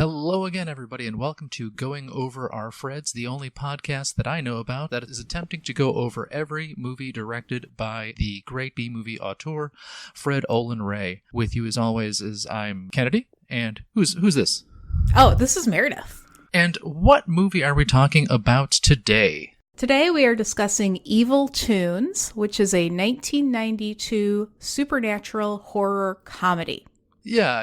Hello again, everybody, and welcome to Going Over Our Freds, the only podcast that I know about that is attempting to go over every movie directed by the great B-movie auteur, Fred Olen Ray. With you, as always, I'm Kennedy, and who's this? Oh, this is Meredith. And what movie are we talking about today? Today we are discussing Evil Toons, which is a 1992 supernatural horror comedy. Yeah,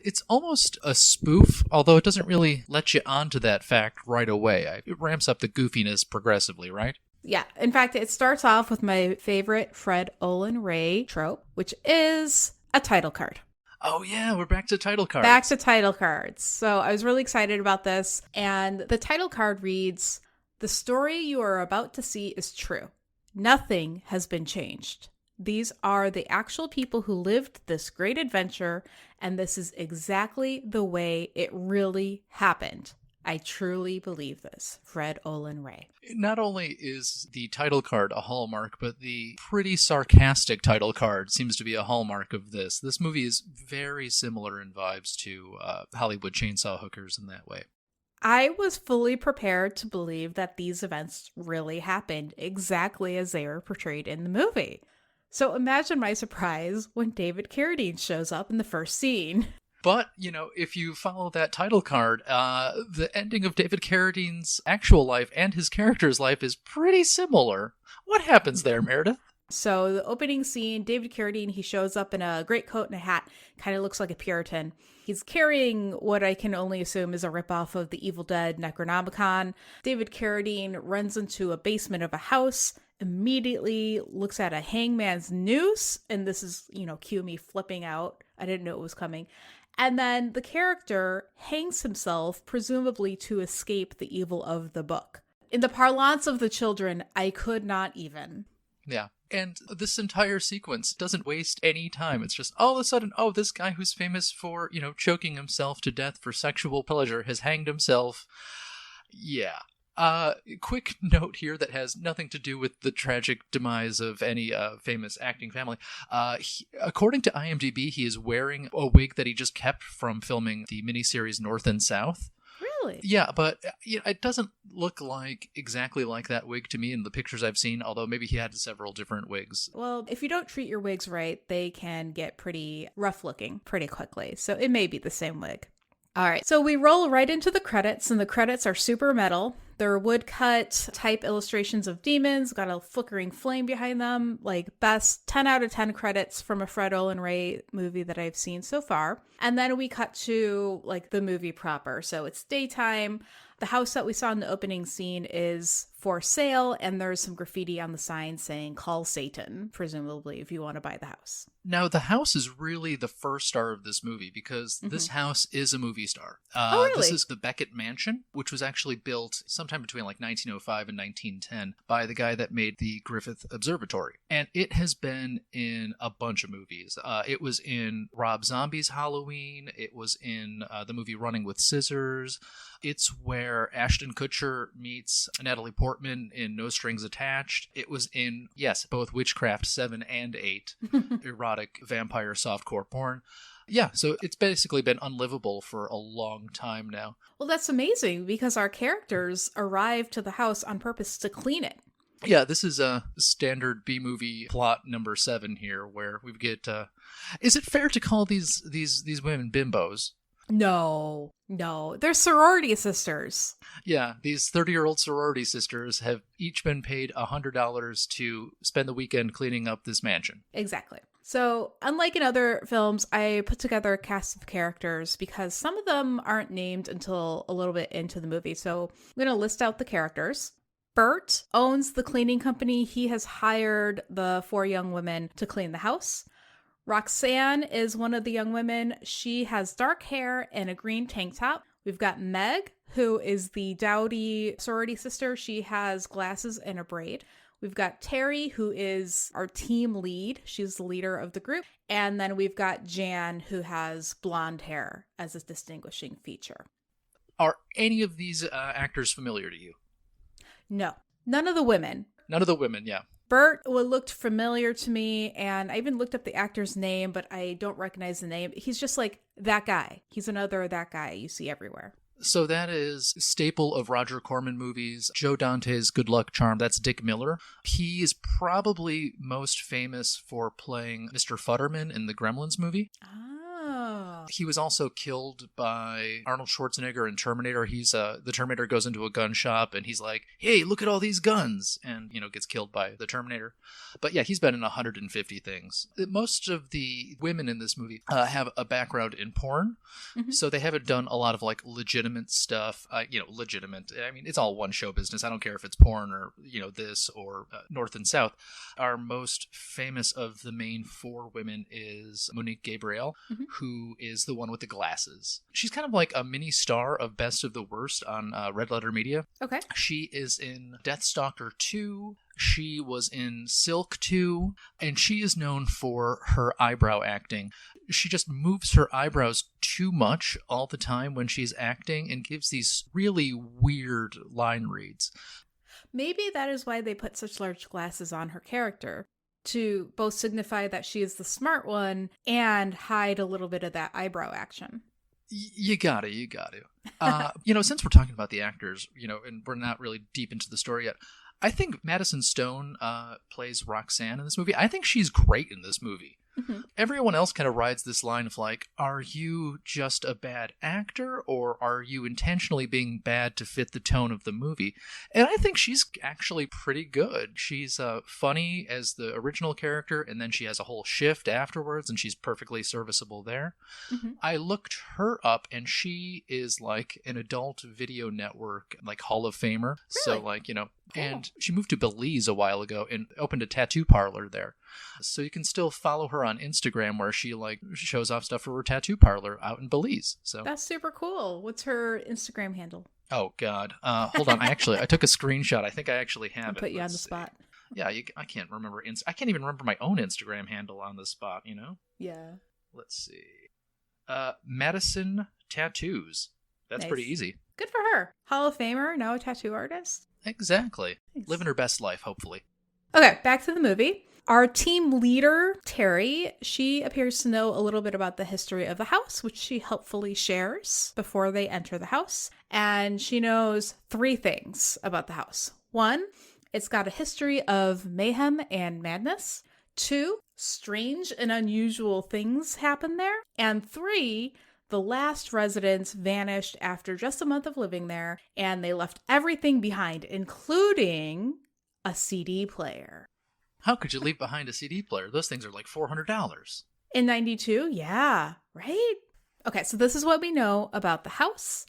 it's almost a spoof, although it doesn't really let you onto that fact right away. It ramps up the goofiness progressively, right? Yeah, in fact, it starts off with my favorite Fred Olen Ray trope, which is a title card. Oh yeah, we're back to title cards. Back to title cards. So I was really excited about this, and the title card reads, "The story you are about to see is true. Nothing has been changed. These are the actual people who lived this great adventure, and this is exactly the way it really happened. I truly believe this. Fred Olen Ray." Not only is the title card a hallmark, but the pretty sarcastic title card seems to be a hallmark of this. This movie is very similar in vibes to Hollywood Chainsaw Hookers in that way. I was fully prepared to believe that these events really happened exactly as they were portrayed in the movie. So imagine my surprise when David Carradine shows up in the first scene. But, if you follow that title card, the ending of David Carradine's actual life and his character's life is pretty similar. What happens there, Meredith? So the opening scene, David Carradine, he shows up in a greatcoat and a hat, kind of looks like a Puritan. He's carrying what I can only assume is a ripoff of the Evil Dead Necronomicon. David Carradine runs into a basement of a house, immediately looks at a hangman's noose, and this is, cue me flipping out. I didn't know it was coming. And then the character hangs himself, presumably to escape the evil of the book. In the parlance of the children, I could not even. Yeah. And this entire sequence doesn't waste any time. It's just all of a sudden, this guy who's famous for, choking himself to death for sexual pleasure has hanged himself. Yeah. Quick note here that has nothing to do with the tragic demise of any famous acting family. According to IMDb, he is wearing a wig that he just kept from filming the miniseries North and South. Really? Yeah, but it doesn't look exactly like that wig to me in the pictures I've seen, although maybe he had several different wigs. Well, if you don't treat your wigs right, they can get pretty rough looking pretty quickly, so it may be the same wig. All right, so we roll right into the credits, and the credits are super metal. They're woodcut type illustrations of demons, got a flickering flame behind them, like best 10 out of 10 credits from a Fred Olen Ray movie that I've seen so far. And then we cut to the movie proper. So it's daytime. The house that we saw in the opening scene is for sale, and there's some graffiti on the sign saying "Call Satan," presumably if you want to buy the house. Now, the house is really the first star of this movie because this house is a movie star. Oh, really? This is the Beckett Mansion, which was actually built sometime between 1905 and 1910 by the guy that made the Griffith Observatory. And it has been in a bunch of movies. It was in Rob Zombie's Halloween. It was in the movie Running with Scissors. It's where Ashton Kutcher meets Natalie Portman in No Strings Attached. It was in, yes, both Witchcraft 7 and 8, erotic vampire softcore porn. Yeah, so it's basically been unlivable for a long time now. Well, that's amazing because our characters arrive to the house on purpose to clean it. Yeah, this is a standard B-movie plot number 7 here, where we get... is it fair to call these women bimbos? No, they're sorority sisters. Yeah, these 30-year-old sorority sisters have each been paid $100 to spend the weekend cleaning up this mansion. Exactly. So, unlike in other films, I put together a cast of characters because some of them aren't named until a little bit into the movie. So, I'm going to list out the characters. Bert owns the cleaning company. He has hired the 4 young women to clean the house. Roxanne is one of the young women. She has dark hair and a green tank top. We've got Meg, who is the dowdy sorority sister. She has glasses and a braid. We've got Terry, who is our team lead. She's the leader of the group. And then we've got Jan, who has blonde hair as a distinguishing feature. Are any of these actors familiar to you? No, none of the women. None of the women, yeah. Bert looked familiar to me, and I even looked up the actor's name, but I don't recognize the name. He's just like that guy. He's another that guy you see everywhere. So that is staple of Roger Corman movies. Joe Dante's Good Luck Charm. That's Dick Miller. He is probably most famous for playing Mr. Futterman in the Gremlins movie. Oh. He was also killed by Arnold Schwarzenegger in Terminator. The Terminator goes into a gun shop and he's like, "Hey, look at all these guns," and gets killed by the Terminator. But yeah, he's been in 150 things. Most of the women in this movie have a background in porn, so they haven't done a lot of like legitimate stuff. Legitimate. I mean, it's all one show business. I don't care if it's porn or this or North and South. Our most famous of the main four women is Monique Gabriel, who is the one with the glasses. She's kind of like a mini star of Best of the Worst on Red Letter Media. Okay. She is in Deathstalker 2. She was in Silk 2, and she is known for her eyebrow acting. She just moves her eyebrows too much all the time when she's acting and gives these really weird line reads. Maybe that is why they put such large glasses on her character, to both signify that she is the smart one and hide a little bit of that eyebrow action. You got to. Since we're talking about the actors, and we're not really deep into the story yet, I think Madison Stone plays Roxanne in this movie. I think she's great in this movie. Everyone else kind of rides this line of like, are you just a bad actor or are you intentionally being bad to fit the tone of the movie? And I think she's actually pretty good. She's funny as the original character, and then she has a whole shift afterwards and she's perfectly serviceable there. I looked her up and she is like an adult video network, like Hall of Famer. Really? So like, Cool. And she moved to Belize a while ago and opened a tattoo parlor there. So you can still follow her on Instagram where she like shows off stuff for her tattoo parlor out in Belize. So That's super cool. What's her Instagram handle? Oh God. Hold on. I took a screenshot. I think I actually have it. Put you on the spot. Yeah, I can't remember. I can't even remember my own Instagram handle on the spot, Yeah. Let's see. Madison Tattoos. That's Nice. pretty easy. Good for her. Hall of Famer, now a tattoo artist. Exactly. Nice. Living her best life, hopefully. Okay, back to the movie. Our team leader, Terry, she appears to know a little bit about the history of the house, which she helpfully shares before they enter the house. And she knows 3 things about the house. 1, it's got a history of mayhem and madness. 2, strange and unusual things happen there. And 3, the last residents vanished after just a month of living there, and they left everything behind, including a CD player. How could you leave behind a CD player? Those things are like $400. In 92? Yeah, right? Okay, so this is what we know about the house.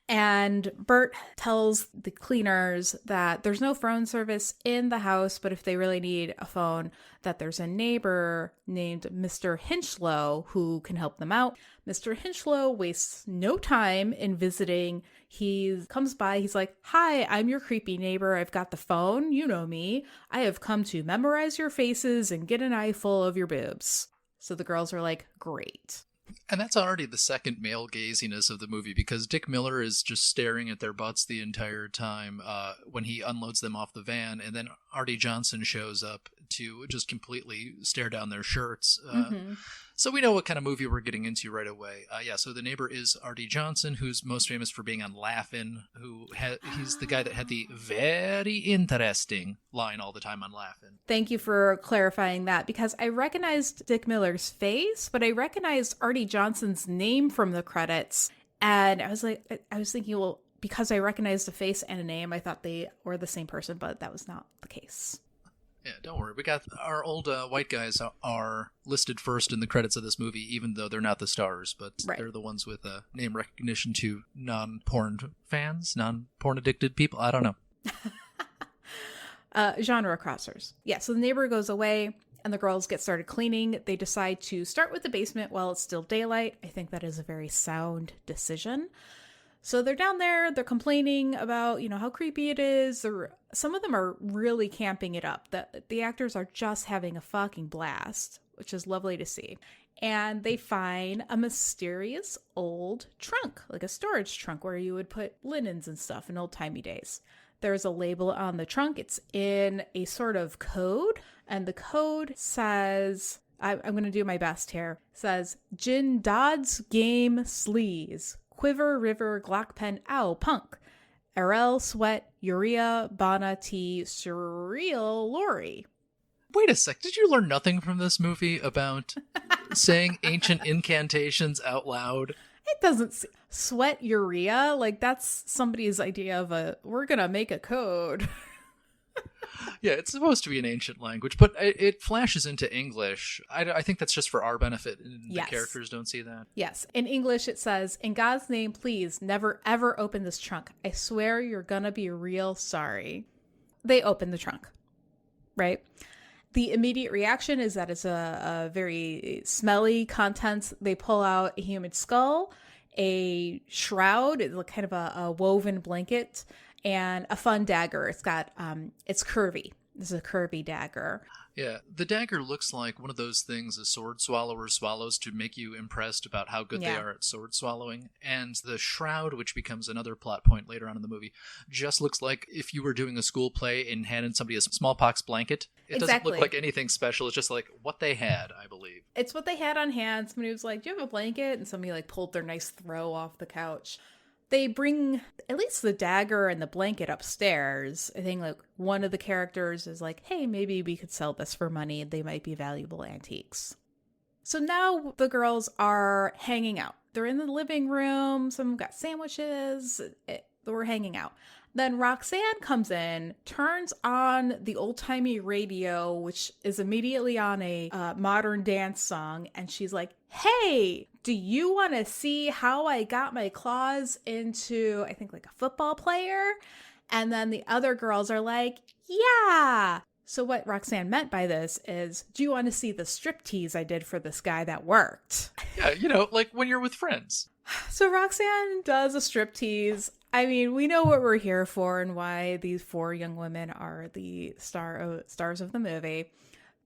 And Bert tells the cleaners that there's no phone service in the house, but if they really need a phone, that there's a neighbor named Mr. Hinchlow who can help them out. Mr. Hinchlow wastes no time in visiting. He comes by, he's like, "Hi, I'm your creepy neighbor. I've got the phone. You know me. I have come to memorize your faces and get an eye full of your boobs." So the girls are like, great. And that's already the second male gaziness of the movie, because Dick Miller is just staring at their butts the entire time when he unloads them off the van, and then Artie Johnson shows up to just completely stare down their shirts. So we know what kind of movie we're getting into right away. So the neighbor is Artie Johnson, who's most famous for being on Laugh-In, he's the guy that had the very interesting line all the time on Laugh-In. Thank you for clarifying that, because I recognized Dick Miller's face, but I recognized Artie Johnson's name from the credits. And I was thinking, well, because I recognized a face and a name, I thought they were the same person, but that was not the case. Yeah, don't worry. We got our old white guys are listed first in the credits of this movie, even though they're not the stars, but Right. They're the ones with name recognition to non-porn fans, non-porn addicted people. I don't know. Genre crossers. Yeah, so the neighbor goes away and the girls get started cleaning. They decide to start with the basement while it's still daylight. I think that is a very sound decision. So they're down there, they're complaining about, how creepy it is. Some of them are really camping it up. The actors are just having a fucking blast, which is lovely to see. And they find a mysterious old trunk, like a storage trunk where you would put linens and stuff in old-timey days. There's a label on the trunk. It's in a sort of code. And the code says, I'm going to do my best here. It says, Jin Dodds Game Sleaze. Quiver River Glock Pen Ow Punk. Arel Sweat Urea Bana T Surreal Lori. Wait a sec. Did you learn nothing from this movie about saying ancient incantations out loud? It doesn't sweat urea. Like, that's somebody's idea of we're going to make a code. Yeah, it's supposed to be an ancient language, but it flashes into English. I think that's just for our benefit, and Yes. the characters don't see that. Yes. In English, it says, in God's name, please never, ever open this trunk. I swear you're going to be real sorry. They open the trunk, right? The immediate reaction is that it's a very smelly contents. They pull out a human skull, a shroud, kind of a woven blanket, and a fun dagger. It's got, it's curvy. This is a curvy dagger. Yeah, the dagger looks like one of those things a sword swallower swallows to make you impressed about how good they are at sword swallowing. And the shroud, which becomes another plot point later on in the movie, just looks like if you were doing a school play and handed somebody a smallpox blanket. It doesn't look like anything special. It's just like what they had, I believe. It's what they had on hand. Somebody was like, do you have a blanket? And somebody like pulled their nice throw off the couch. They bring at least the dagger and the blanket upstairs. I think like one of the characters is like, hey, maybe we could sell this for money. They might be valuable antiques. So now the girls are hanging out. They're in the living room. Some got sandwiches. We're hanging out. Then Roxanne comes in, turns on the old-timey radio, which is immediately on a modern dance song. And she's like, hey, do you want to see how I got my claws into, I think, like a football player? And then the other girls are like, yeah. So what Roxanne meant by this is, do you want to see the striptease I did for this guy that worked? Yeah, like when you're with friends. So Roxanne does a striptease. I mean, we know what we're here for and why these four young women are the stars of the movie.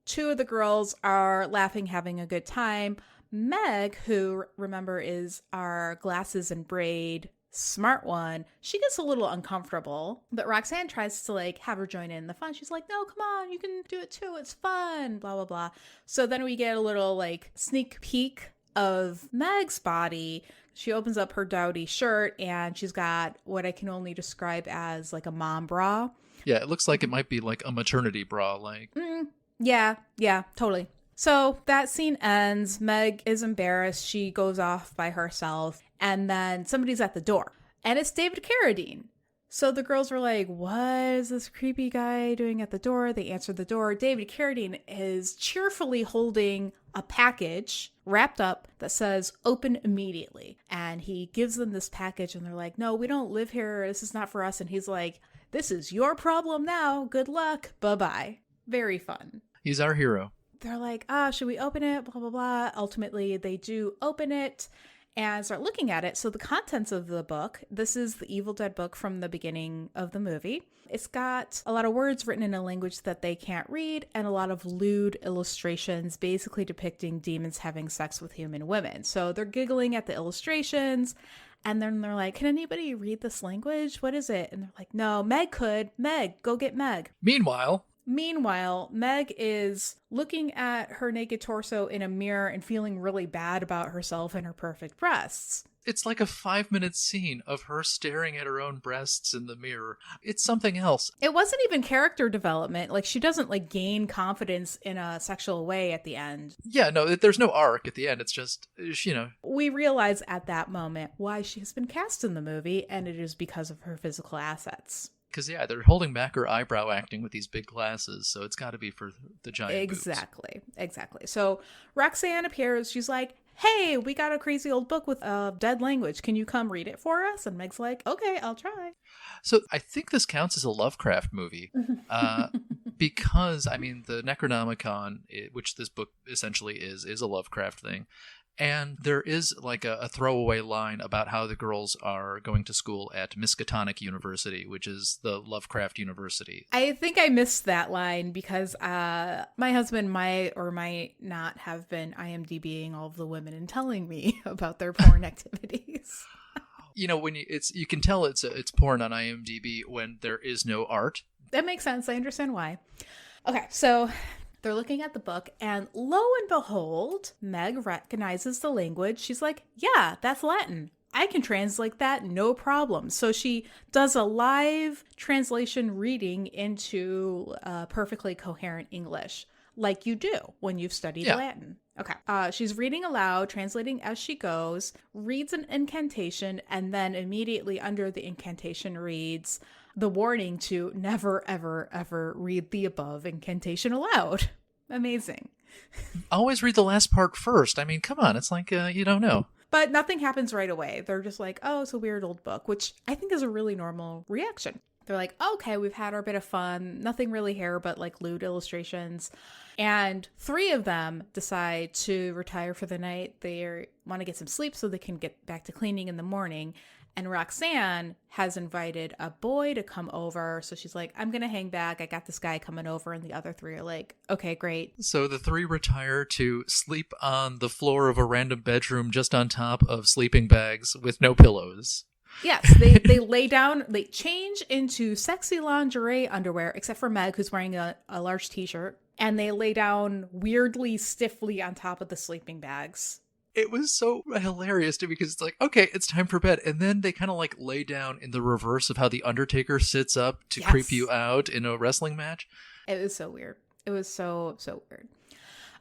Two of the girls are laughing, having a good time. Meg, who, remember, is our glasses and braid smart one, she gets a little uncomfortable, but Roxanne tries to like have her join in the fun. She's like, no, come on, you can do it too. It's fun, blah, blah, blah. So then we get a little like sneak peek of Meg's body. She opens up her dowdy shirt and she's got what I can only describe as like a mom bra. Yeah, it looks like it might be like a maternity bra. Yeah, totally. So that scene ends. Meg is embarrassed. She goes off by herself. And then somebody's at the door. And it's David Carradine. So the girls were like, what is this creepy guy doing at the door? They answer the door. David Carradine is cheerfully holding a package wrapped up that says open immediately. And he gives them this package and they're like, no, we don't live here. This is not for us. And he's like, this is your problem now. Good luck. Bye-bye. Very fun. He's our hero. They're like, should we open it? Blah, blah, blah. Ultimately, they do open it and start looking at it. So the contents of the book, this is the Evil Dead book from the beginning of the movie. It's got a lot of words written in a language that they can't read and a lot of lewd illustrations basically depicting demons having sex with human women. So they're giggling at the illustrations and then they're like, can anybody read this language? What is it? And they're like, no, Meg could. Meg, go get Meg. Meanwhile, Meg is looking at her naked torso in a mirror and feeling really bad about herself and her perfect breasts. It's like a 5-minute scene of her staring at her own breasts in the mirror. It's something else. It wasn't even character development. Like, she doesn't, like, gain confidence in a sexual way at the end. Yeah, no, there's no arc at the end. It's just, We realize at that moment why she has been cast in the movie, and it is because of her physical assets. Because, yeah, they're holding back her eyebrow acting with these big glasses, so it's got to be for the giant boobs. Exactly. So Roxanne appears. She's like, hey, we got a crazy old book with a dead language. Can you come read it for us? And Meg's like, okay, I'll try. So I think this counts as a Lovecraft movie because, I mean, the Necronomicon, which this book essentially is a Lovecraft thing. And there is like a throwaway line about how the girls are going to school at Miskatonic University, which is the Lovecraft University. I think I missed that line because my husband might or might not have been IMDbing all of the women and telling me about their porn activities. When you can tell it's porn on IMDb when there is no art. That makes sense. I understand why. Okay, so they're looking at the book, and lo and behold, Meg recognizes the language. She's like, yeah, that's Latin. I can translate that, no problem. So she does a live translation reading into perfectly coherent English, like you do when you've studied Latin. Okay. She's reading aloud, translating as she goes, reads an incantation, and then immediately under the incantation reads the warning to never, ever, ever read the above incantation aloud. Amazing. Always read the last part first. I mean, come on. It's like you don't know. But nothing happens right away. They're just like, oh, it's a weird old book, which I think is a really normal reaction. They're like, okay, we've had our bit of fun. Nothing really here but like lewd illustrations. And 3 of them decide to retire for the night. They want to get some sleep so they can get back to cleaning in the morning. And Roxanne has invited a boy to come over. So she's like, I'm going to hang back. I got this guy coming over. And the other 3 are like, okay, great. So the 3 retire to sleep on the floor of a random bedroom just on top of sleeping bags with no pillows. Yes, they lay down, they change into sexy lingerie underwear, except for Meg, who's wearing a large t-shirt. And they lay down weirdly, stiffly on top of the sleeping bags. It was so hilarious to me because it's like, okay, it's time for bed. And then they kind of like lay down in the reverse of how The Undertaker sits up to creep you out in a wrestling match. It was so weird. It was so weird.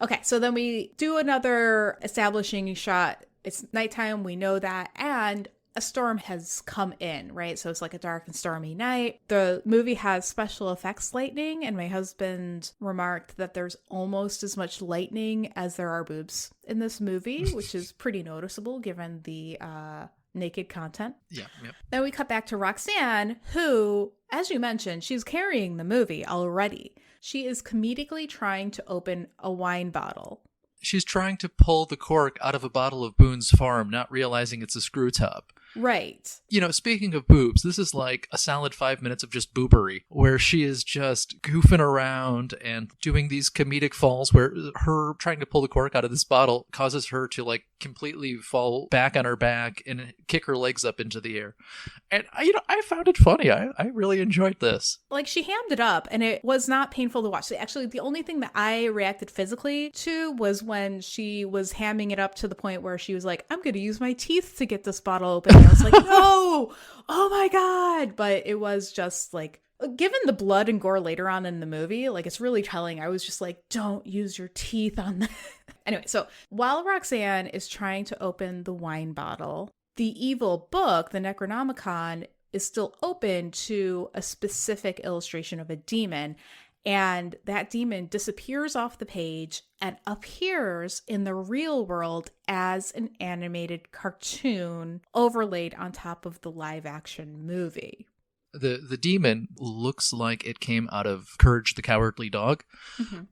Okay, so then we do another establishing shot. It's nighttime. We know that. And a storm has come in, right? So it's like a dark and stormy night. The movie has special effects lightning, and my husband remarked that there's almost as much lightning as there are boobs in this movie, which is pretty noticeable given the naked content. Yeah. Yep. Then we cut back to Roxanne, who, as you mentioned, she's carrying the movie already. She is comedically trying to open a wine bottle. She's trying to pull the cork out of a bottle of Boone's Farm, not realizing it's a screw top. Right. Speaking of boobs, this is like a solid 5 minutes of just boobery, where she is just goofing around and doing these comedic falls where her trying to pull the cork out of this bottle causes her to like completely fall back on her back and kick her legs up into the air. And, I found it funny. I really enjoyed this. Like, she hammed it up, and it was not painful to watch. So actually, the only thing that I reacted physically to was when she was hamming it up to the point where she was like, I'm going to use my teeth to get this bottle open. And I was like, no! Oh my God! But it was just like, given the blood and gore later on in the movie, like, it's really telling. I was just like, don't use your teeth on that. Anyway, so while Roxanne is trying to open the wine bottle, the evil book, the Necronomicon, is still open to a specific illustration of a demon. And that demon disappears off the page and appears in the real world as an animated cartoon overlaid on top of the live action movie. The demon looks like it came out of Courage the Cowardly Dog,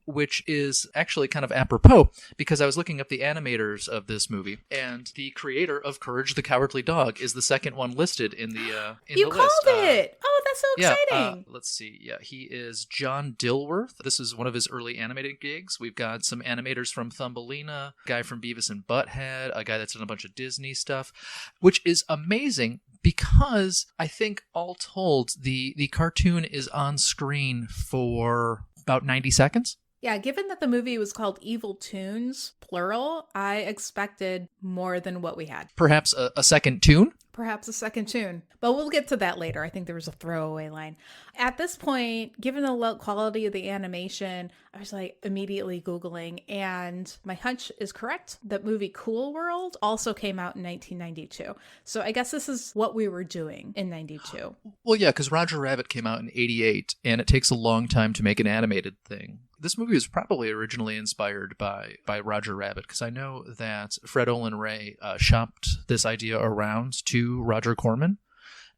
which is actually kind of apropos because I was looking up the animators of this movie, and the creator of Courage the Cowardly Dog is the second one listed in the You the called list. it! Oh, that's so exciting! Let's see. Yeah, he is John Dilworth. This is one of his early animated gigs. We've got some animators from Thumbelina, a guy from Beavis and Butthead, a guy that's done a bunch of Disney stuff, which is amazing. Because I think all told, the cartoon is on screen for about 90 seconds. Yeah, given that the movie was called Evil Toons, plural, I expected more than what we had. Perhaps a second tune? Perhaps a second tune. But we'll get to that later. I think there was a throwaway line. At this point, given the low quality of the animation, I was like immediately Googling, and my hunch is correct. That movie Cool World also came out in 1992. So I guess this is what we were doing in 92. Well, yeah, because Roger Rabbit came out in 88, and it takes a long time to make an animated thing. This movie was probably originally inspired by Roger Rabbit, because I know that Fred Olin Ray shopped this idea around to Roger Corman.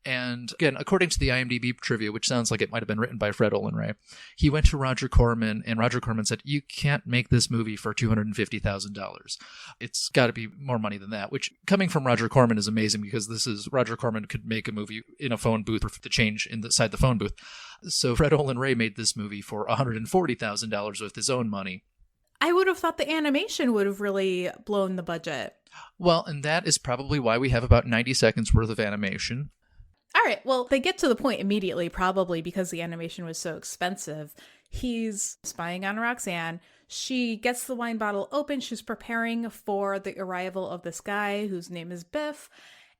And again, according to the IMDb trivia, which sounds like it might have been written by Fred Olin Ray, he went to Roger Corman, and Roger Corman said, you can't make this movie for $250,000. It's got to be more money than that, which coming from Roger Corman is amazing, because this is Roger Corman could make a movie in a phone booth for the change inside the phone booth. So Fred Olin Ray made this movie for $140,000 with his own money. I would have thought the animation would have really blown the budget. Well, and that is probably why we have about 90 seconds worth of animation. All right, well, they get to the point immediately, probably because the animation was so expensive. He's spying on Roxanne. She gets the wine bottle open. She's preparing for the arrival of this guy whose name is Biff.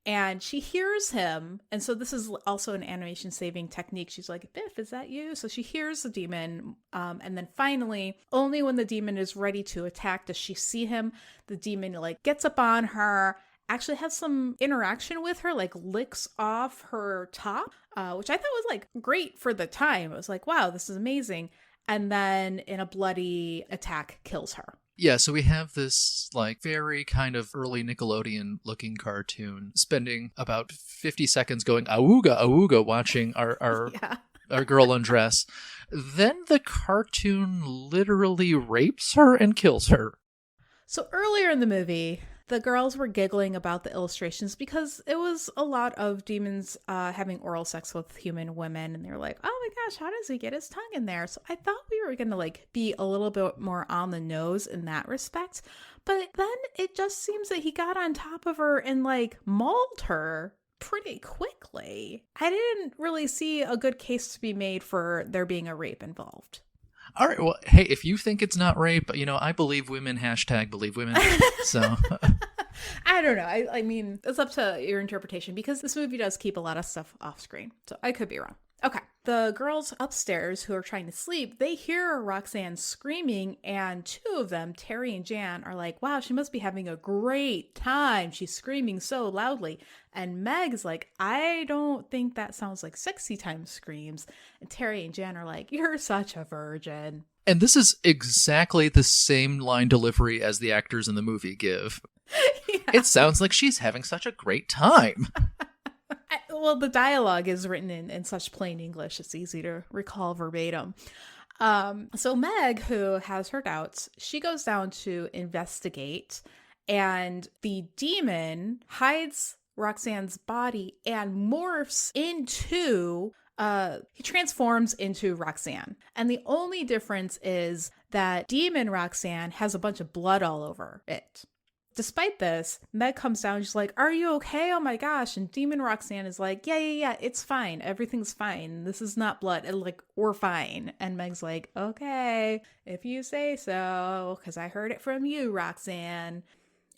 And she hears him. And so this is also an animation saving technique. She's like, Biff, is that you? So she hears the demon. And then finally, only when the demon is ready to attack does she see him. The demon like gets up on her, actually has some interaction with her, like licks off her top, which I thought was like great for the time. It was like, wow, this is amazing. And then in a bloody attack kills her. Yeah, so we have this like very kind of early Nickelodeon looking cartoon spending about 50 seconds going awooga awooga watching our Yeah. our girl undress. Then the cartoon literally rapes her and kills her. So earlier in the movie, the girls were giggling about the illustrations because it was a lot of demons having oral sex with human women. And they were like, oh my gosh, how does he get his tongue in there? So I thought we were going to like be a little bit more on the nose in that respect. But then it just seems that he got on top of her and like mauled her pretty quickly. I didn't really see a good case to be made for there being a rape involved. All right, well, hey, if you think it's not rape, I believe women, #believe women. So I don't know. I mean, it's up to your interpretation because this movie does keep a lot of stuff off screen. So I could be wrong. Okay. The girls upstairs who are trying to sleep, they hear Roxanne screaming, and two of them, Terry and Jan, are like, wow, she must be having a great time. She's screaming so loudly. And Meg's like, I don't think that sounds like sexy time screams. And Terry and Jan are like, you're such a virgin. And this is exactly the same line delivery as the actors in the movie give. Yeah. It sounds like she's having such a great time. Well, the dialogue is written in such plain English, it's easy to recall verbatim. So Meg, who has her doubts, she goes down to investigate, and the demon hides Roxanne's body and morphs into he transforms into Roxanne. And the only difference is that demon Roxanne has a bunch of blood all over it. Despite this, Meg comes down and she's like, are you okay? Oh my gosh. And demon Roxanne is like, yeah, it's fine. Everything's fine. This is not blood. And like, we're fine. And Meg's like, okay, if you say so, because I heard it from you, Roxanne.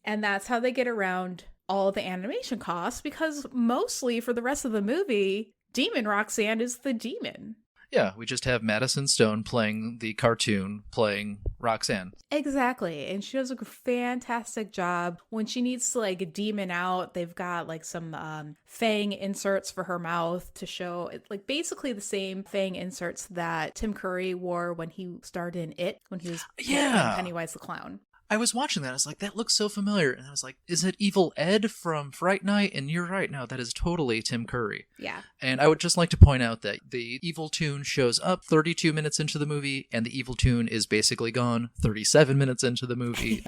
And that's how they get around all the animation costs, because mostly for the rest of the movie, demon Roxanne is the demon. Yeah, we just have Madison Stone playing the cartoon, playing Roxanne. Exactly. And she does a fantastic job. When she needs to like demon out, they've got like some fang inserts for her mouth to show like basically the same fang inserts that Tim Curry wore when he starred in It, when he was Pennywise the Clown. I was watching that. I was like, that looks so familiar. And I was like, is it Evil Ed from Fright Night? And you're right. No, that is totally Tim Curry. Yeah. And I would just like to point out that the Evil Toon shows up 32 minutes into the movie, and the Evil Toon is basically gone 37 minutes into the movie.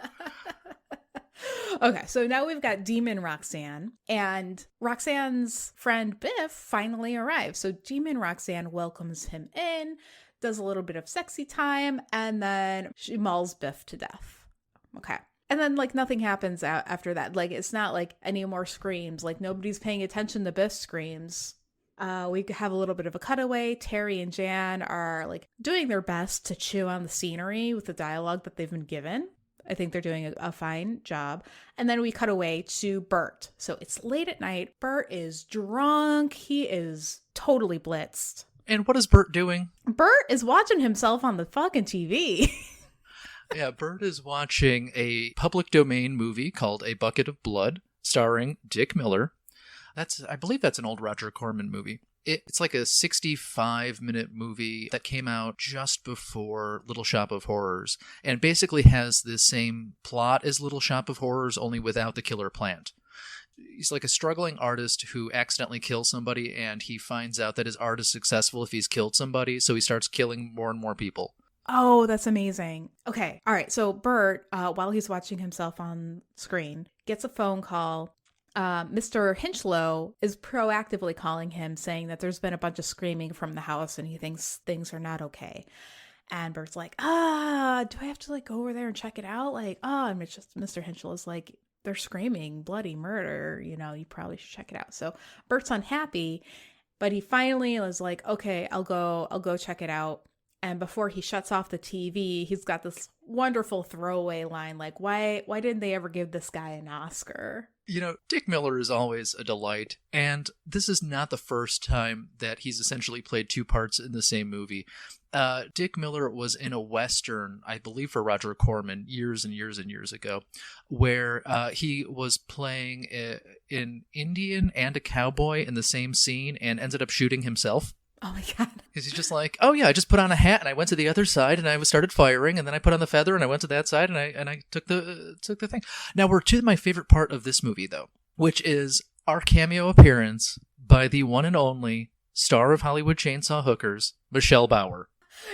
Okay, so now we've got Demon Roxanne, and Roxanne's friend Biff finally arrives. So Demon Roxanne welcomes him in, does a little bit of sexy time, and then she mauls Biff to death. Okay. And then, like, nothing happens after that. Like, it's not, like, any more screams. Like, nobody's paying attention to Biff's screams. We have a little bit of a cutaway. Terry and Jan are, like, doing their best to chew on the scenery with the dialogue that they've been given. I think they're doing a fine job. And then we cut away to Bert. So it's late at night. Bert is drunk. He is totally blitzed. And what is Bert doing? Bert is watching himself on the fucking TV. Yeah, Bert is watching a public domain movie called A Bucket of Blood, starring Dick Miller. I believe that's an old Roger Corman movie. It's like a 65-minute movie that came out just before Little Shop of Horrors, and basically has the same plot as Little Shop of Horrors, only without the killer plant. He's like a struggling artist who accidentally kills somebody, and he finds out that his art is successful if he's killed somebody, so he starts killing more and more people. Oh, that's amazing. Okay. All right. So Bert, while he's watching himself on screen, gets a phone call. Mr. Hinchlow is proactively calling him, saying that there's been a bunch of screaming from the house and he thinks things are not okay. And Bert's like, do I have to like go over there and check it out? Like, and Mr. Hinchlow is like, they're screaming bloody murder. You probably should check it out. So Bert's unhappy, but he finally was like, okay, I'll go check it out. And before he shuts off the TV, he's got this wonderful throwaway line like, why didn't they ever give this guy an Oscar? Dick Miller is always a delight, and this is not the first time that he's essentially played two parts in the same movie. Dick Miller was in a Western, I believe for Roger Corman, years and years and years ago, where he was playing an Indian and a cowboy in the same scene and ended up shooting himself. Oh my God. Because he's just like, oh yeah, I just put on a hat and I went to the other side and I started firing, and then I put on the feather and I went to that side and I took the thing. Now we're to my favorite part of this movie though, which is our cameo appearance by the one and only star of Hollywood Chainsaw Hookers, Michelle Bauer.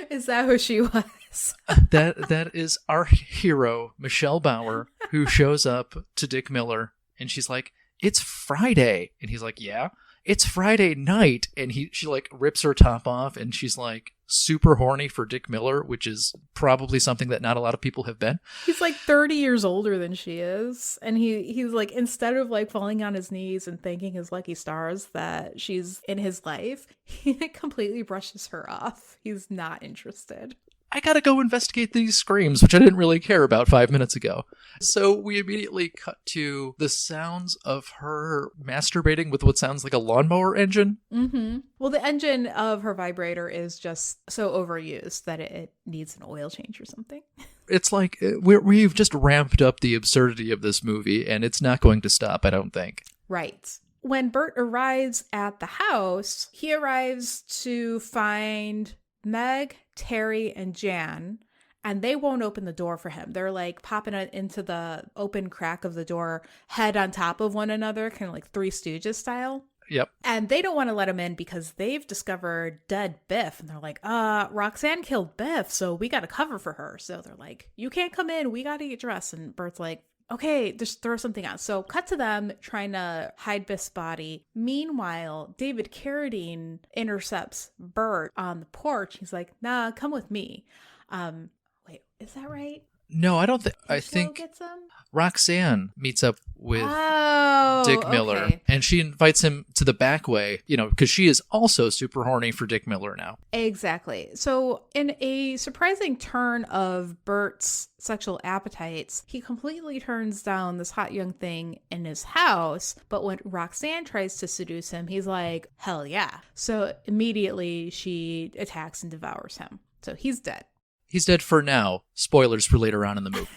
Is that who she was? That is our hero, Michelle Bauer, who shows up to Dick Miller and she's like, it's Friday. And he's like, yeah. It's Friday night, and she like rips her top off, and she's like super horny for Dick Miller, which is probably something that not a lot of people have been. He's like 30 years older than she is, and he's like, instead of like falling on his knees and thanking his lucky stars that she's in his life, he completely brushes her off. He's not interested. I gotta go investigate these screams, which I didn't really care about 5 minutes ago. So we immediately cut to the sounds of her masturbating with what sounds like a lawnmower engine. Mm-hmm. Well, the engine of her vibrator is just so overused that it needs an oil change or something. It's like we've just ramped up the absurdity of this movie, and it's not going to stop, I don't think. Right. When Bert arrives at the house, he arrives to find Meg, Terry, and Jan, and they won't open the door for him. They're like popping it into the open crack of the door, head on top of one another, kind of like Three Stooges style. Yep. And they don't want to let him in because they've discovered dead Biff. And they're like, Roxanne killed Biff, so we got to cover for her. So they're like, you can't come in. We got to get dressed. And Bert's like, okay, just throw something on. So cut to them trying to hide Biff's body. Meanwhile, David Carradine intercepts Bert on the porch. He's like, nah, come with me. Wait, is that right? No, I don't think. I think gets him? Roxanne meets up with Oh, Dick Miller, okay. and she invites him to the back way, because she is also super horny for Dick Miller now. Exactly. So in a surprising turn of Bert's sexual appetites, he completely turns down this hot young thing in his house. But when Roxanne tries to seduce him, he's like, hell yeah. So immediately she attacks and devours him. So he's dead. He's dead for now. Spoilers for later on in the movie.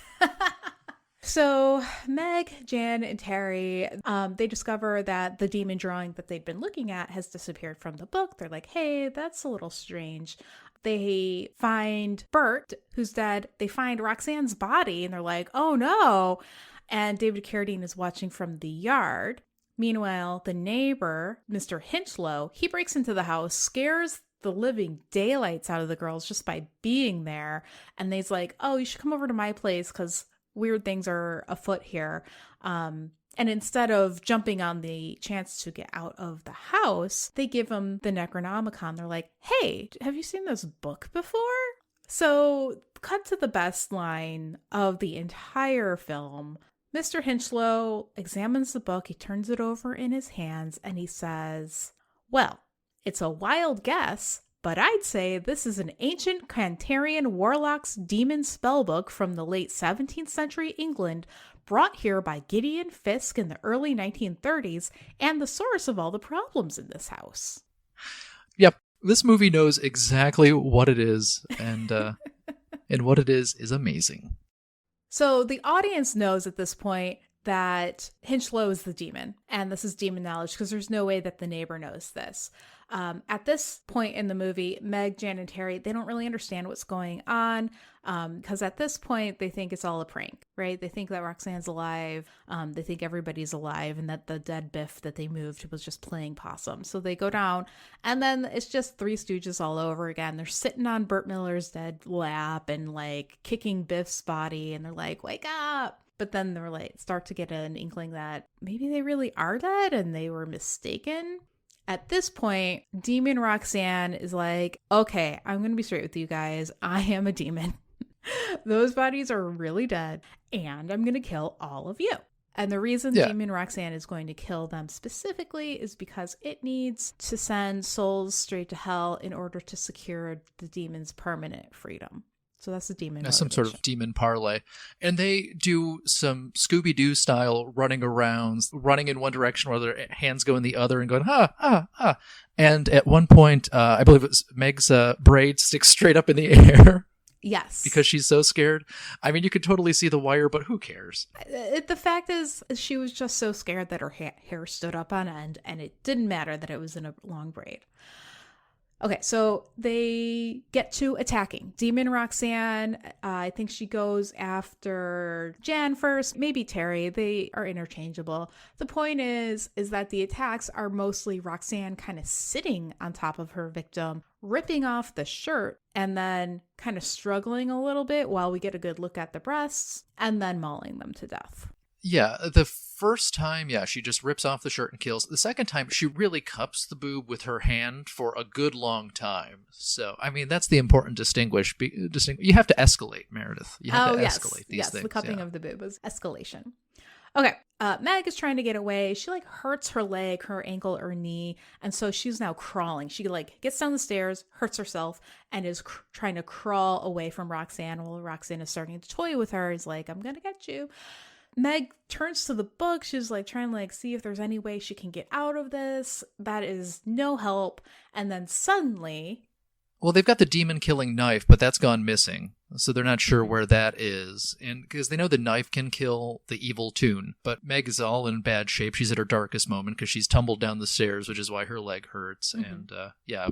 So Meg, Jan, and Terry, they discover that the demon drawing that they'd been looking at has disappeared from the book. They're like, hey, that's a little strange. They find Bert, who's dead. They find Roxanne's body, and they're like, oh no. And David Carradine is watching from the yard. Meanwhile, the neighbor, Mr. Hinchlow, he breaks into the house, scares the living daylights out of the girls just by being there. And he's like, oh, you should come over to my place because weird things are afoot here. And instead of jumping on the chance to get out of the house, they give him the Necronomicon. They're like, hey, have you seen this book before? So cut to the best line of the entire film. Mr. Hinchlow examines the book. He turns it over in his hands and he says, well, it's a wild guess, but I'd say this is an ancient Cantarian warlock's demon spellbook from the late 17th century England, brought here by Gideon Fisk in the early 1930s, and the source of all the problems in this house. Yep, this movie knows exactly what it is, and what it is amazing. So the audience knows at this point that Hinchlow is the demon, and this is demon knowledge because there's no way that the neighbor knows this. At this point in the movie, Meg, Jan, and Terry, they don't really understand what's going on because at this point, they think it's all a prank, right? They think that Roxanne's alive. They think everybody's alive and that the dead Biff that they moved was just playing possum. So they go down and then it's just Three Stooges all over again. They're sitting on Burt Miller's dead lap and like kicking Biff's body and they're like, wake up. But then they're like, start to get an inkling that maybe they really are dead and they were mistaken. At this point, Demon Roxanne is like, okay, I'm going to be straight with you guys. I am a demon. Those bodies are really dead and I'm going to kill all of you. And the reason Yeah. Demon Roxanne is going to kill them specifically is because it needs to send souls straight to hell in order to secure the demon's permanent freedom. So that's the demon motivation. Some sort of demon parlay. And they do some Scooby-Doo style running around, running in one direction while their hands go in the other and going, ha, ha, ha. And at one point, I believe it was Meg's braid sticks straight up in the air. Yes. Because she's so scared. I mean, you could totally see the wire, but who cares? The fact is, she was just so scared that her hair stood up on end, and it didn't matter that it was in a long braid. Okay, so they get to attacking. Demon Roxanne, I think she goes after Jan first, maybe Terry. They are interchangeable. The point is that the attacks are mostly Roxanne kind of sitting on top of her victim, ripping off the shirt, and then kind of struggling a little bit while we get a good look at the breasts, and then mauling them to death. Yeah, the first time, she just rips off the shirt and kills. The second time, she really cups the boob with her hand for a good long time. So, I mean, that's the important distinguish. You have to escalate, Meredith. You have to escalate these things. The cupping of the boob was escalation. Okay, Meg is trying to get away. She hurts her leg, her ankle, or knee, and so she's now crawling. She gets down the stairs, hurts herself, and is trying to crawl away from Roxanne while Roxanne is starting to toy with her. He's like, "I'm gonna get you." Meg turns to the book. She's trying to see if there's any way she can get out of this. That is no help. And then suddenly... Well, they've got the demon killing knife, but that's gone missing. So they're not sure where that is. And because they know the knife can kill the evil toon, but Meg is all in bad shape. She's at her darkest moment because she's tumbled down the stairs, which is why her leg hurts. And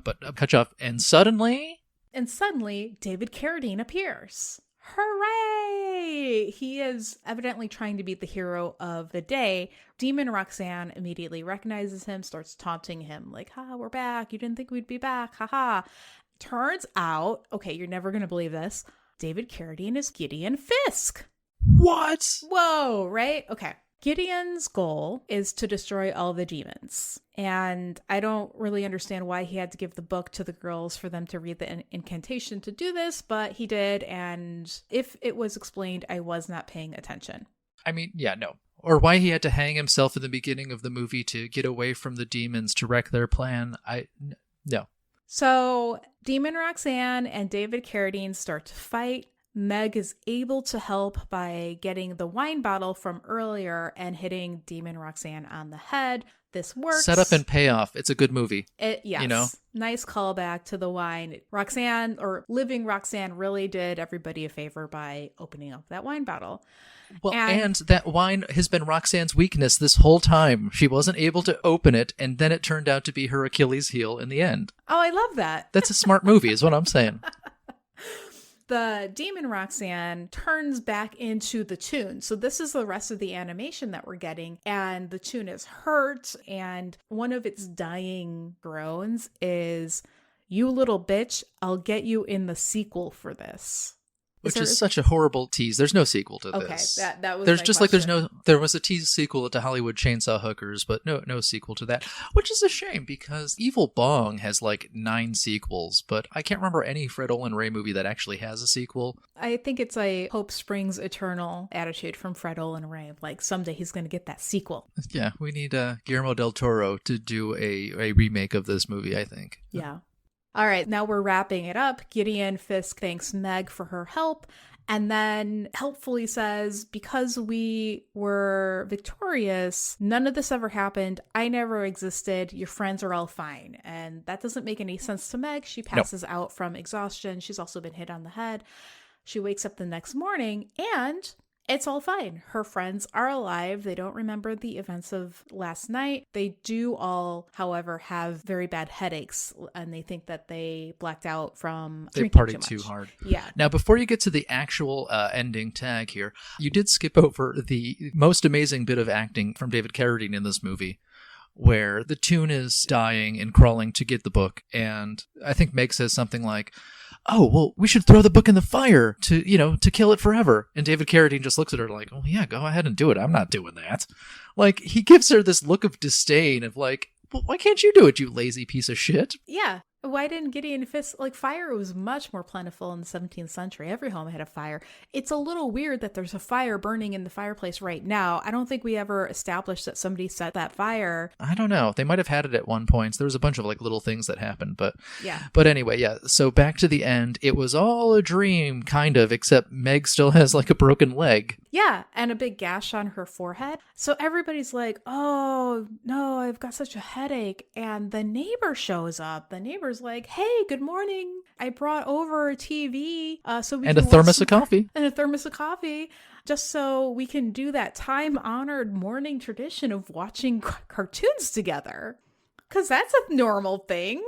but cut you off. And suddenly, David Carradine appears. Hooray! He is evidently trying to be the hero of the day. Demon Roxanne immediately recognizes him, starts taunting him, "Ha, we're back. You didn't think we'd be back. Ha ha." Turns out, okay, you're never going to believe this, David Carradine is Gideon Fisk. What? Whoa, right? Okay. Gideon's goal is to destroy all the demons. And I don't really understand why he had to give the book to the girls for them to read the incantation to do this, but he did. And if it was explained, I was not paying attention. I mean, no. Or why he had to hang himself in the beginning of the movie to get away from the demons to wreck their plan. No. So Demon Roxanne and David Carradine start to fight. Meg is able to help by getting the wine bottle from earlier and hitting Demon Roxanne on the head. This works. Set up and payoff. It's a good movie. Yes. Nice callback to the wine. Roxanne, or living Roxanne, really did everybody a favor by opening up that wine bottle. Well, and that wine has been Roxanne's weakness this whole time. She wasn't able to open it, and then it turned out to be her Achilles heel in the end. Oh, I love that. That's a smart movie, is what I'm saying. The demon Roxanne turns back into the Toon. So this is the rest of the animation that we're getting. And the Toon is hurt. And one of its dying groans is, "You little bitch, I'll get you in the sequel for this." Which is such a horrible tease. There's no sequel to this. Okay, that was there's my just question. there was a tease sequel to Hollywood Chainsaw Hookers, but no sequel to that, which is a shame because Evil Bong has 9 sequels, but I can't remember any Fred Olen Ray movie that actually has a sequel. I think it's a Hope Springs Eternal attitude from Fred Olen Ray, someday he's going to get that sequel. Yeah, we need Guillermo del Toro to do a remake of this movie, I think. Yeah. All right, now we're wrapping it up. Gideon Fisk thanks Meg for her help and then helpfully says, "Because we were victorious, none of this ever happened. I never existed. Your friends are all fine." And that doesn't make any sense to Meg. She passes out from exhaustion. She's also been hit on the head. She wakes up the next morning and it's all fine. Her friends are alive. They don't remember the events of last night. They do all, however, have very bad headaches, and they think that they blacked out from drinking partied too too hard. Yeah. Now, before you get to the actual ending tag here, you did skip over the most amazing bit of acting from David Carradine in this movie, where the Toon is dying and crawling to get the book, and I think Meg says something like, "Oh, well, we should throw the book in the fire to kill it forever." And David Carradine just looks at her like, "Oh, yeah, go ahead and do it. I'm not doing that." He gives her this look of disdain of well, why can't you do it, you lazy piece of shit? Yeah. Why didn't Gideon Fist, like, fire was much more plentiful in the 17th century. Every home had a fire. It's a little weird that there's a fire burning in the fireplace right now. I don't think we ever established that somebody set that fire. I don't know. They might have had it at one point. There was a bunch of like little things that happened, but Yeah. But anyway, yeah. So back to the end. It was all a dream, kind of, except Meg still has like a broken leg. Yeah, and a big gash on her forehead. So everybody's like, oh, no, I've got such a headache. And the neighbor shows up. The neighbor's like, hey, good morning. I brought over a TV so we And can a thermos of coffee. And a thermos of coffee, just so we can do that time-honored morning tradition of watching cartoons together. Because that's a normal thing.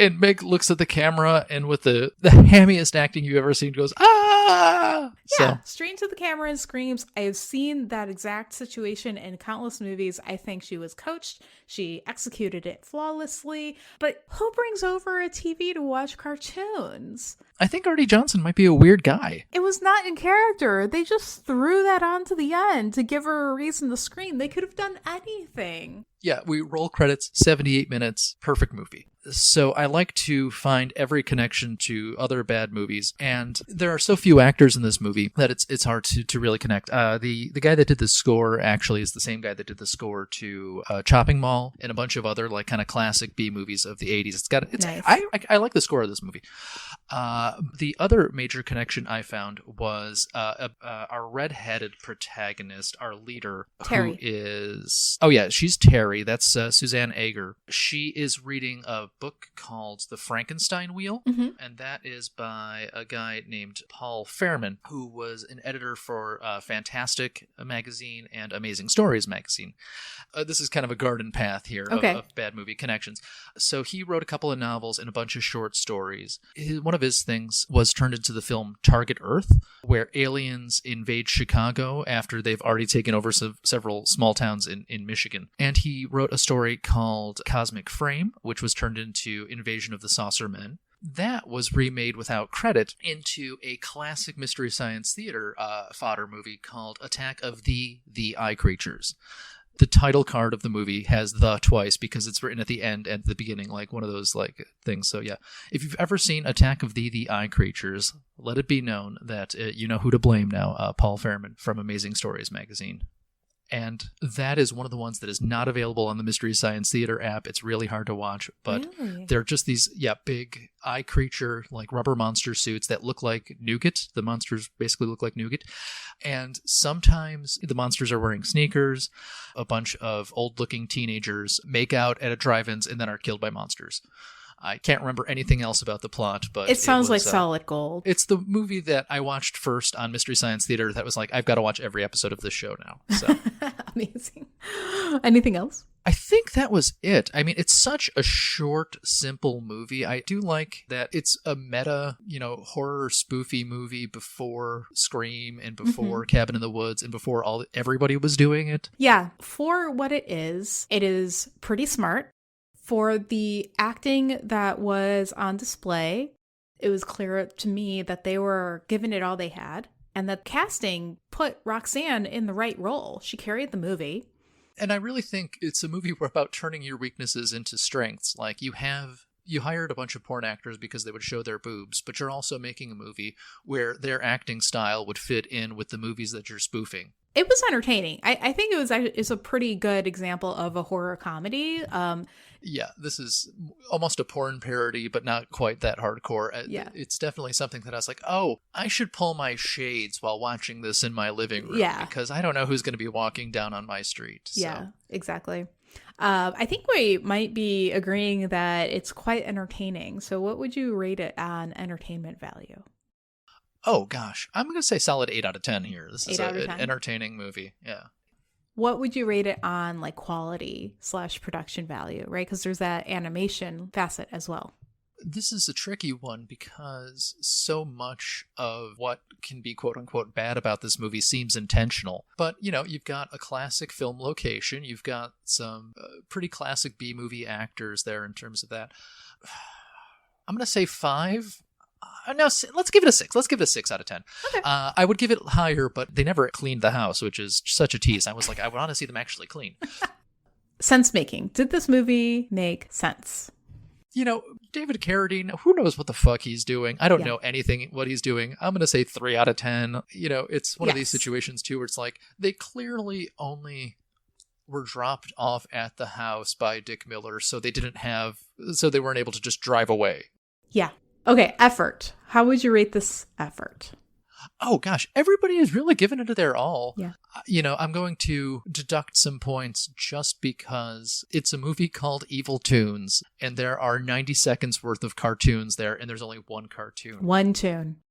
And Meg looks at the camera and with the hammiest acting you've ever seen goes, ah! Yeah, straight into the camera and screams. I have seen that exact situation in countless movies. I think she was coached. She executed it flawlessly. But who brings over a TV to watch cartoons? I think Artie Johnson might be a weird guy. It was not in character. They just threw that on to the end to give her a reason to scream. They could have done anything. Yeah, we roll credits, 78 minutes, perfect movie. So I like to find every connection to other bad movies, and there are so few actors in this movie that it's hard to really connect. The guy that did the score actually is the same guy that did the score to Chopping Mall and a bunch of other like kind of classic B movies of the 80s. Nice. I like the score of this movie. The other major connection I found was our redheaded protagonist, our leader, Terry. who is... Oh yeah, she's Terry. That's Suzanne Ager. She is reading a book called The Frankenstein Wheel, and that is by a guy named Paul Fairman, who was an editor for Fantastic magazine and Amazing Stories magazine. This is kind of a garden path here of bad movie connections. So he wrote a couple of novels and a bunch of short stories. One of his things was turned into the film Target Earth, where aliens invade Chicago after they've already taken over several small towns in Michigan. And he wrote a story called Cosmic Frame, which was turned into Invasion of the Saucer Men. That was remade without credit into a classic Mystery Science Theater fodder movie called Attack of the Eye Creatures. The title card of the movie has the twice because it's written at the end and the beginning, like one of those like things. So yeah, if you've ever seen Attack of the Eye Creatures, let it be known that you know who to blame now, Paul Fairman from Amazing Stories magazine. And that is one of the ones that is not available on the Mystery Science Theater app. It's really hard to watch, but they're just these, big eye creature, like rubber monster suits that look like nougat. The monsters basically look like nougat. And sometimes the monsters are wearing sneakers. A bunch of old-looking teenagers make out at a drive-ins and then are killed by monsters. I can't remember anything else about the plot, but it sounds like solid gold. It's the movie that I watched first on Mystery Science Theater that was like, I've got to watch every episode of this show now. So amazing. Anything else? I think that was it. I mean, it's such a short, simple movie. I do like that it's a meta, horror spoofy movie before Scream and before Cabin in the Woods and before everybody was doing it. Yeah. For what it is pretty smart. For the acting that was on display, it was clear to me that they were giving it all they had, and that casting put Roxanne in the right role. She carried the movie. And I really think it's a movie about turning your weaknesses into strengths. Like you hired a bunch of porn actors because they would show their boobs, but you're also making a movie where their acting style would fit in with the movies that you're spoofing. It was entertaining. I think it's a pretty good example of a horror comedy. Yeah, this is almost a porn parody, but not quite that hardcore. Yeah. It's definitely something that I was like, oh, I should pull my shades while watching this in my living room. Yeah. Because I don't know who's going to be walking down on my street. So. Yeah, exactly. I think we might be agreeing that it's quite entertaining. So what would you rate it on entertainment value? Oh, gosh. I'm going to say solid 8 out of 10 here. This is an 10? entertaining movie. Yeah. What would you rate it on, like, quality / production value, right? Because there's that animation facet as well. This is a tricky one because so much of what can be quote-unquote bad about this movie seems intentional. But, you've got a classic film location. You've got some pretty classic B-movie actors there in terms of that. I'm going to say 5. No, let's give it a 6. Let's give it a 6 out of 10. Okay. I would give it higher, but they never cleaned the house, which is such a tease. I was like, I want to see them actually clean. Sense making. Did this movie make sense? David Carradine, who knows what the fuck he's doing? I don't Yeah. know anything what he's doing. I'm going to say 3 out of 10. It's one of these Yes. situations too where it's like they clearly only were dropped off at the house by Dick Miller, so they weren't able to just drive away. Yeah. Okay, effort. How would you rate this effort? Oh gosh, everybody is really giving it their all. Yeah. I'm going to deduct some points just because it's a movie called Evil Toons, and there are 90 seconds worth of cartoons there, and there's only one cartoon. One tune.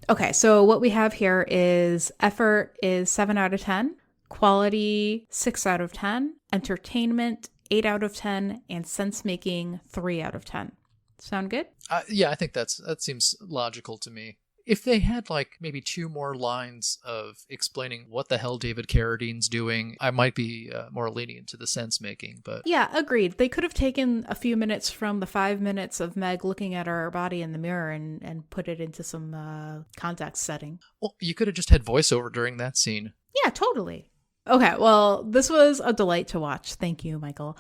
Okay, so what we have here is effort is 7 out of 10, quality 6 out of 10, entertainment 8 out of 10, and sense making 3 out of 10. Sound good? Yeah, I think that seems logical to me. If they had like maybe 2 more lines of explaining what the hell David Carradine's doing, I might be more lenient to the sense making. But yeah, agreed. They could have taken a few minutes from the 5 minutes of Meg looking at her body in the mirror and put it into some context setting. Well, you could have just had voiceover during that scene. Yeah, totally. Okay, well, this was a delight to watch. Thank you, Michael.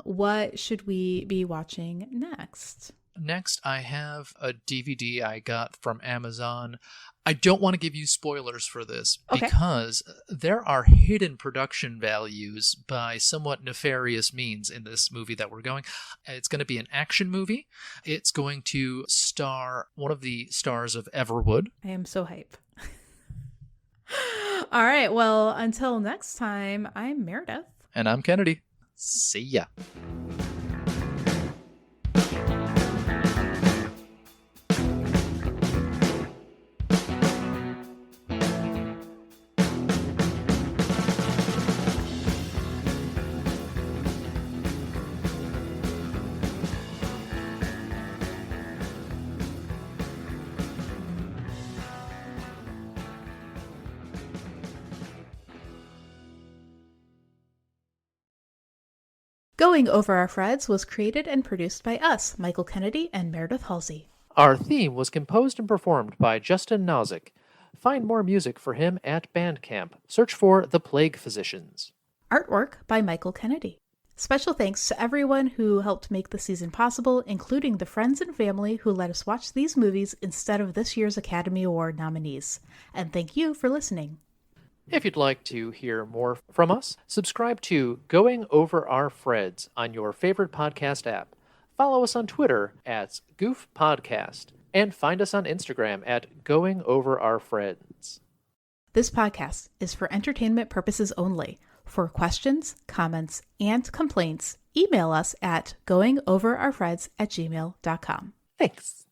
What should we be watching next? Next, I have a DVD I got from Amazon. I don't want to give you spoilers for this because there are hidden production values by somewhat nefarious means in this movie that we're going. It's going to be an action movie. It's going to star one of the stars of Everwood. I am so hype. All right, well, until next time, I'm Meredith. And I'm Kennedy. See ya. Going Over Our Freds was created and produced by us, Michael Kennedy and Meredith Halsey. Our theme was composed and performed by Justin Nozick. Find more music for him at Bandcamp. Search for The Plague Physicians. Artwork by Michael Kennedy. Special thanks to everyone who helped make the season possible, including the friends and family who let us watch these movies instead of this year's Academy Award nominees. And thank you for listening. If you'd like to hear more from us, subscribe to Going Over Our Freds on your favorite podcast app. Follow us on Twitter at Goof Podcast, and find us on Instagram at Going Over Our Freds. This podcast is for entertainment purposes only. For questions, comments, and complaints, email us at goingoverourfreds@gmail.com. Thanks.